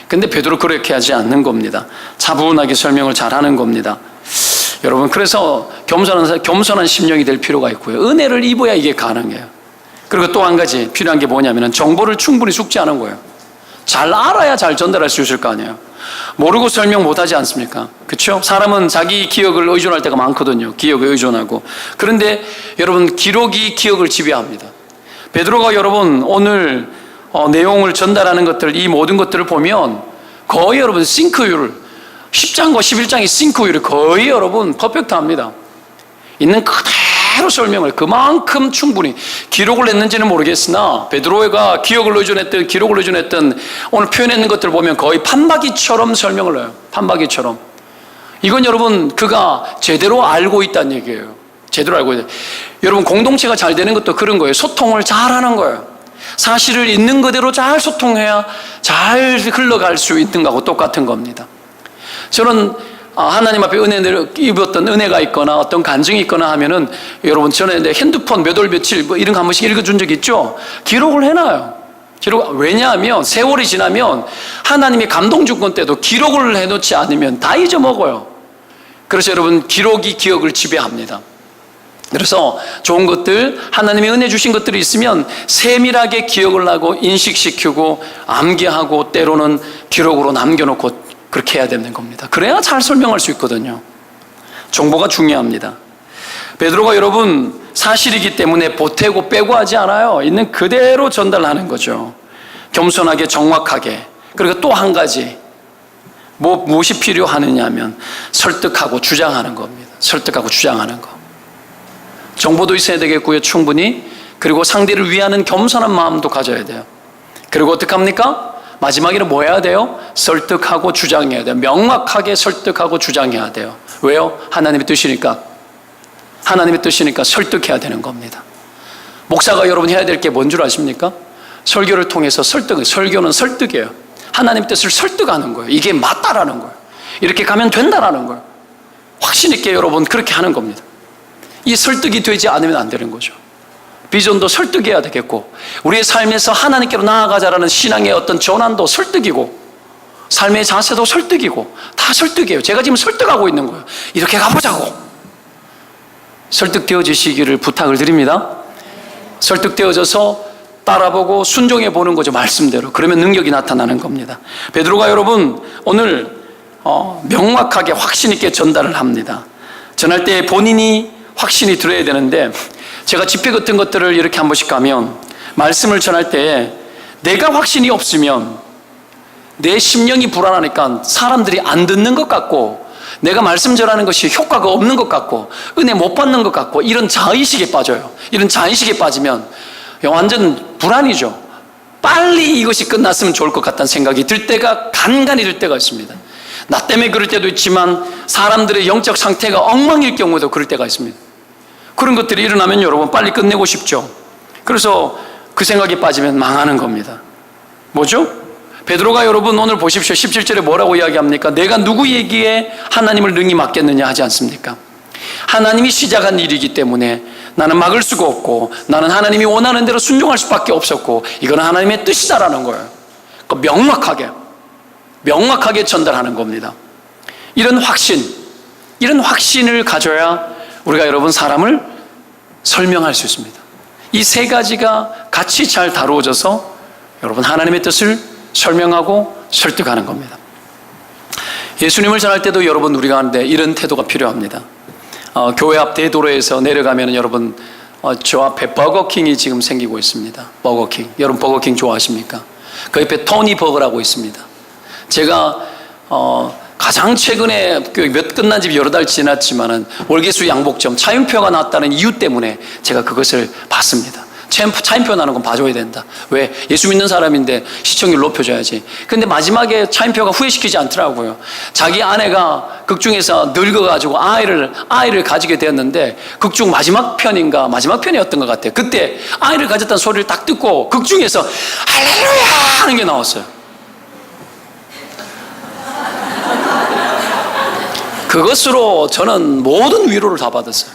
근데 베드로 그렇게 하지 않는 겁니다. 차분하게 설명을 잘하는 겁니다. 여러분 그래서 겸손한 심령이 될 필요가 있고요. 은혜를 입어야 이게 가능해요. 그리고 또 한 가지 필요한 게 뭐냐면 정보를 충분히 숙지하는 거예요. 잘 알아야 잘 전달할 수 있을 거 아니에요. 모르고 설명 못하지 않습니까? 그렇죠? 사람은 자기 기억을 의존할 때가 많거든요. 기억에 의존하고. 그런데 여러분 기록이 기억을 지배합니다. 베드로가 여러분 오늘 내용을 전달하는 것들 이 모든 것들을 보면 거의 여러분 싱크율 10장과 11장의 싱크율이 거의 여러분 퍼펙트합니다. 있는 그대로 설명을 그만큼 충분히 기록을 했는지는 모르겠으나 베드로가 기록을 의존했던 오늘 표현했는 것들을 보면 거의 판박이처럼 설명을 해요. 판박이처럼. 이건 여러분 그가 제대로 알고 있다는 얘기예요. 제대로 알고 있다. 여러분 공동체가 잘 되는 것도 그런 거예요. 소통을 잘하는 거예요. 사실을 있는 그대로 잘 소통해야 잘 흘러갈 수 있는 거하고 똑같은 겁니다. 저는 하나님 앞에 은혜를 입었던 은혜가 있거나 어떤 간증이 있거나 하면은 여러분 전에 내 핸드폰 몇 월 며칠 뭐 이런 거 한 번씩 읽어준 적 있죠? 기록을 해놔요. 왜냐하면 세월이 지나면 하나님의 감동 주권 때도 기록을 해놓지 않으면 다 잊어먹어요. 그래서 여러분 기록이 기억을 지배합니다. 그래서 좋은 것들 하나님의 은혜 주신 것들이 있으면 세밀하게 기억을 하고 인식시키고 암기하고 때로는 기록으로 남겨놓고 그렇게 해야 되는 겁니다. 그래야 잘 설명할 수 있거든요. 정보가 중요합니다. 베드로가 여러분 사실이기 때문에 보태고 빼고 하지 않아요. 있는 그대로 전달하는 거죠. 겸손하게 정확하게. 그리고 또 한 가지 무엇이 필요하느냐 하면 설득하고 주장하는 겁니다. 설득하고 주장하는 거. 정보도 있어야 되겠고요. 충분히 그리고 상대를 위하는 겸손한 마음도 가져야 돼요. 그리고 어떻게 합니까? 마지막에는 뭐 해야 돼요? 설득하고 주장해야 돼요. 명확하게 설득하고 주장해야 돼요. 왜요? 하나님의 뜻이니까. 하나님의 뜻이니까 설득해야 되는 겁니다. 목사가 여러분 해야 될 게 뭔 줄 아십니까? 설교를 통해서 설교는 설득이에요. 하나님의 뜻을 설득하는 거예요. 이게 맞다라는 거예요. 이렇게 가면 된다라는 거예요. 확신 있게 여러분 그렇게 하는 겁니다. 이 설득이 되지 않으면 안 되는 거죠. 비전도 설득해야 되겠고, 우리의 삶에서 하나님께로 나아가자라는 신앙의 어떤 전환도 설득이고, 삶의 자세도 설득이고, 다 설득이에요. 제가 지금 설득하고 있는 거예요. 이렇게 가보자고. 설득되어지시기를 부탁을 드립니다. 설득되어져서 따라보고 순종해 보는 거죠. 말씀대로. 그러면 능력이 나타나는 겁니다. 베드로가 여러분 오늘 명확하게 확신 있게 전달을 합니다. 전할 때 본인이 확신이 들어야 되는데, 제가 집회 같은 것들을 이렇게 한 번씩 가면 말씀을 전할 때 내가 확신이 없으면 내 심령이 불안하니까 사람들이 안 듣는 것 같고, 내가 말씀 전하는 것이 효과가 없는 것 같고, 은혜 못 받는 것 같고, 이런 자의식에 빠져요. 이런 자의식에 빠지면 완전 불안이죠. 빨리 이것이 끝났으면 좋을 것 같다는 생각이 들 때가 간간히 들 때가 있습니다. 나 때문에 그럴 때도 있지만 사람들의 영적 상태가 엉망일 경우도 그럴 때가 있습니다. 그런 것들이 일어나면 여러분 빨리 끝내고 싶죠. 그래서 그 생각에 빠지면 망하는 겁니다. 뭐죠? 베드로가 여러분 오늘 보십시오. 17절에 뭐라고 이야기합니까? 내가 누구에게 하나님을 능히 맡겠느냐 하지 않습니까? 하나님이 시작한 일이기 때문에 나는 막을 수가 없고, 나는 하나님이 원하는 대로 순종할 수밖에 없었고, 이거는 하나님의 뜻이다라는 거예요. 그러니까 명확하게 전달하는 겁니다. 이런 확신을 가져야 우리가 여러분 사람을 설명할 수 있습니다. 이 세 가지가 같이 잘 다루어져서 여러분 하나님의 뜻을 설명하고 설득하는 겁니다. 예수님을 전할 때도 여러분 우리가 하는데 이런 태도가 필요합니다. 교회 앞 대도로에서 내려가면 여러분 저 앞에 버거킹이 지금 생기고 있습니다. 버거킹. 여러분 버거킹 좋아하십니까? 그 옆에 토니 버거라고 있습니다. 제가 가장 최근에 몇 끝난 지 여러 달 지났지만은 월계수 양복점 차인표가 났다는 이유 때문에 제가 그것을 봤습니다. 차인표 나는 건 봐줘야 된다. 왜? 예수 믿는 사람인데 시청률 높여줘야지. 근데 마지막에 차인표가 후회시키지 않더라고요. 자기 아내가 극중에서 늙어가지고 아이를 가지게 되었는데, 극중 마지막 편이었던 것 같아요. 그때 아이를 가졌다는 소리를 딱 듣고 극중에서 할렐루야 하는 게 나왔어요. 그것으로 저는 모든 위로를 다 받았어요.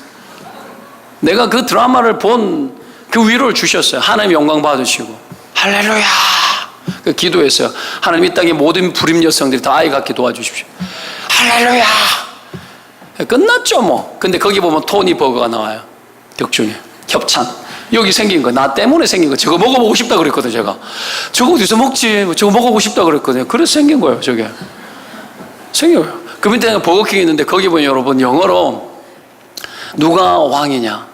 내가 그 드라마를 본 그 위로를 주셨어요. 하나님 영광 받으시고 할렐루야 그 기도했어요. 하나님 이 땅의 모든 불임 여성들이 다 아이 갖게 도와주십시오. 할렐루야. 끝났죠 뭐. 근데 거기 보면 토니 버거가 나와요. 격중에 협찬. 여기 생긴 거 나 때문에 생긴 거. 저거 먹어보고 싶다 그랬거든요. 제가 저거 어디서 먹지? 저거 먹어보고 싶다 그랬거든요. 그래서 생긴 거예요. 저게 생긴 거예요. 그 밑에 버거킹이 있는데 거기 보면 여러분 영어로 누가 왕이냐,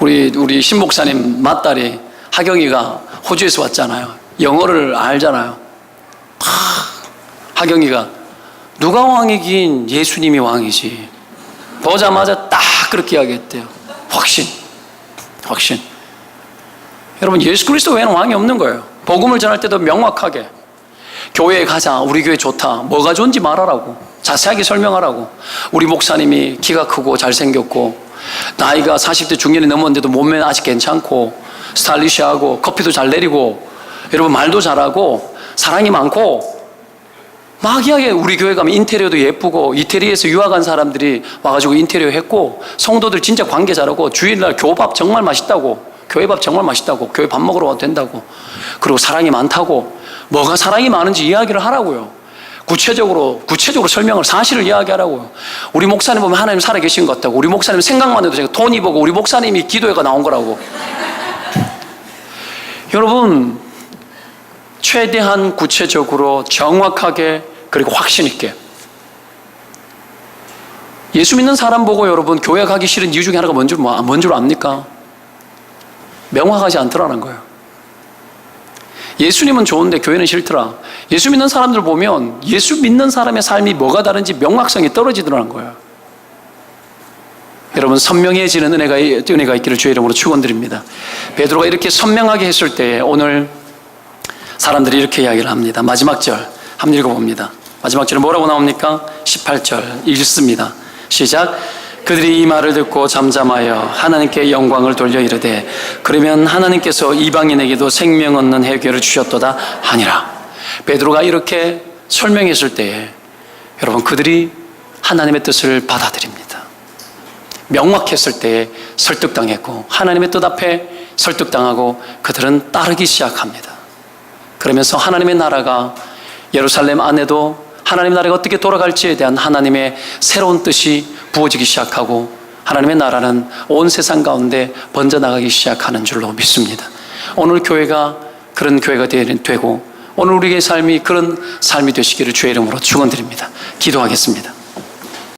우리 신목사님 맏딸이 하경이가 호주에서 왔잖아요. 영어를 알잖아요. 하경이가 누가 왕이긴 예수님이 왕이지. 보자마자 딱 그렇게 이야기했대요. 확신. 여러분 예수 그리스도 외에는 왕이 없는 거예요. 복음을 전할 때도 명확하게 교회에 가자, 우리 교회 좋다, 뭐가 좋은지 말하라고, 자세하게 설명하라고. 우리 목사님이 키가 크고 잘생겼고 나이가 40대 중년이 넘었는데도 몸매 아직 괜찮고 스타일리시하고 커피도 잘 내리고 여러분 말도 잘하고 사랑이 많고 막 이야기해. 우리 교회 가면 인테리어도 예쁘고 이태리에서 유학 간 사람들이 와가지고 인테리어 했고 성도들 진짜 관계 잘하고 주일날 교밥 정말 맛있다고, 교회 밥 정말 맛있다고, 교회 밥 먹으러 와도 된다고, 그리고 사랑이 많다고. 뭐가 사랑이 많은지 이야기를 하라고요. 구체적으로 설명을, 사실을 이야기하라고요. 우리 목사님 보면 하나님 살아계신 것 같다고. 우리 목사님 생각만 해도 제가 돈이 보고 우리 목사님이 기도회가 나온 거라고. 여러분 최대한 구체적으로 정확하게 그리고 확신 있게. 예수 믿는 사람 보고 여러분 교회 가기 싫은 이유 중에 하나가 뭔 줄 압니까? 명확하지 않더라는 거예요. 예수님은 좋은데 교회는 싫더라. 예수 믿는 사람들 보면 예수 믿는 사람의 삶이 뭐가 다른지 명확성이 떨어지더라는 거예요. 여러분 선명해지는 은혜가 있기를 주의 이름으로 축원드립니다. 베드로가 이렇게 선명하게 했을 때 오늘 사람들이 이렇게 이야기를 합니다. 마지막 절 한번 읽어봅니다. 마지막 절에 뭐라고 나옵니까? 18절 읽습니다. 시작. 그들이 이 말을 듣고 잠잠하여 하나님께 영광을 돌려 이르되 그러면 하나님께서 이방인에게도 생명 얻는 해결을 주셨도다 하니라. 베드로가 이렇게 설명했을 때에 여러분 그들이 하나님의 뜻을 받아들입니다. 명확했을 때에 설득당했고 하나님의 뜻 앞에 설득당하고 그들은 따르기 시작합니다. 그러면서 하나님의 나라가 예루살렘 안에도 하나님의 나라가 어떻게 돌아갈지에 대한 하나님의 새로운 뜻이 부어지기 시작하고 하나님의 나라는 온 세상 가운데 번져나가기 시작하는 줄로 믿습니다. 오늘 교회가 그런 교회가 되고 오늘 우리의 삶이 그런 삶이 되시기를 주의 이름으로 축원드립니다. 기도하겠습니다.